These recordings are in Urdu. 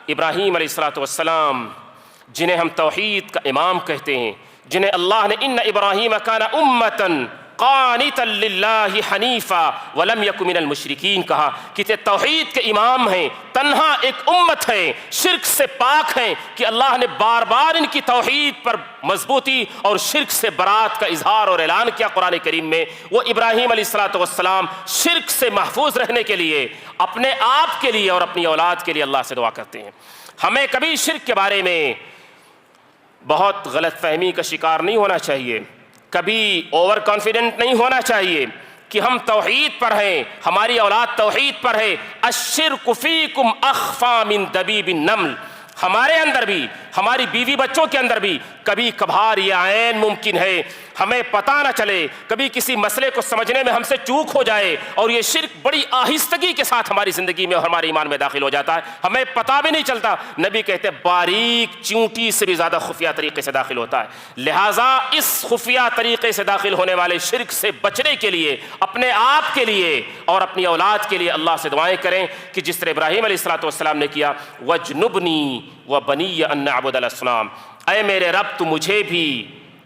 ابراہیم علیہ الصلوۃ والسلام جنہیں ہم توحید کا امام کہتے ہیں، جنہیں اللہ نے ان ابراہیم کان امۃ قانتا للہ حنیفا ولم یک من المشرکین کہا کہ توحید کے امام ہیں، تنہا ایک امت ہے، شرک سے پاک ہیں، کہ اللہ نے بار بار ان کی توحید پر مضبوطی اور شرک سے برات کا اظہار اور اعلان کیا قرآن کریم میں۔ وہ ابراہیم علیہ الصلوۃ والسلام شرک سے محفوظ رہنے کے لیے، اپنے آپ کے لیے اور اپنی اولاد کے لیے اللہ سے دعا کرتے ہیں۔ ہمیں کبھی شرک کے بارے میں بہت غلط فہمی کا شکار نہیں ہونا چاہیے، کبھی اوور کانفیڈنٹ نہیں ہونا چاہیے کہ ہم توحید پر ہیں، ہماری اولاد توحید پر ہے۔ الشرک فیکم اخفی من دبیب النمل، ہمارے اندر بھی، ہماری بیوی بچوں کے اندر بھی کبھی کبھار یہ عین ممکن ہے، ہمیں پتہ نہ چلے، کبھی کسی مسئلے کو سمجھنے میں ہم سے چوک ہو جائے اور یہ شرک بڑی آہستگی کے ساتھ ہماری زندگی میں اور ہمارے ایمان میں داخل ہو جاتا ہے، ہمیں پتہ بھی نہیں چلتا۔ نبی کہتے ہیں باریک چونٹی سے بھی زیادہ خفیہ طریقے سے داخل ہوتا ہے۔ لہٰذا اس خفیہ طریقے سے داخل ہونے والے شرک سے بچنے کے لیے، اپنے آپ کے لیے اور اپنی اولاد کے لیے اللہ سے دعائیں کریں کہ جس طرح ابراہیم علیہ الصلوۃ والسلام نے کیا، وَاجْنُبْنِي وَبَنِيَّ أَن نَّعْبُدَ الْأَصْنَامَ، اے میرے رب تو مجھے بھی،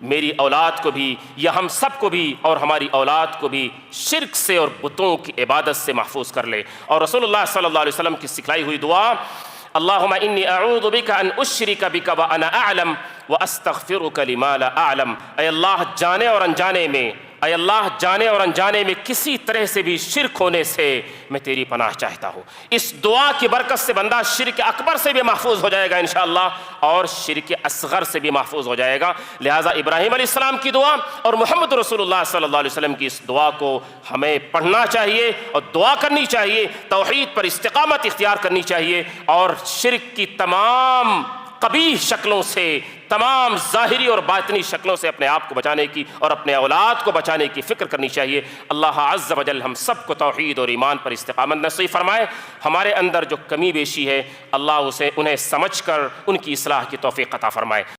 میری اولاد کو بھی، یا ہم سب کو بھی اور ہماری اولاد کو بھی شرک سے اور بتوں کی عبادت سے محفوظ کر لے۔ اور رسول اللہ صلی اللہ علیہ وسلم کی سکھلائی ہوئی دعا، اللہم انی اعوذ بک ان اشرک بک وانا اعلم واستغفرک لما لا اعلم، اے اللہ جانے اور انجانے میں، اے اللہ جانے اور انجانے میں کسی طرح سے بھی شرک ہونے سے میں تیری پناہ چاہتا ہوں۔ اس دعا کی برکت سے بندہ شرک اکبر سے بھی محفوظ ہو جائے گا انشاءاللہ، اور شرک اصغر سے بھی محفوظ ہو جائے گا۔ لہٰذا ابراہیم علیہ السلام کی دعا اور محمد رسول اللہ صلی اللہ علیہ وسلم کی اس دعا کو ہمیں پڑھنا چاہیے اور دعا کرنی چاہیے، توحید پر استقامت اختیار کرنی چاہیے، اور شرک کی تمام قبیح شکلوں سے، تمام ظاہری اور باطنی شکلوں سے اپنے آپ کو بچانے کی اور اپنے اولاد کو بچانے کی فکر کرنی چاہیے۔ اللہ عز و جل ہم سب کو توحید اور ایمان پر استقامت نصیب فرمائے۔ ہمارے اندر جو کمی بیشی ہے اللہ انہیں سمجھ کر ان کی اصلاح کی توفیق عطا فرمائے۔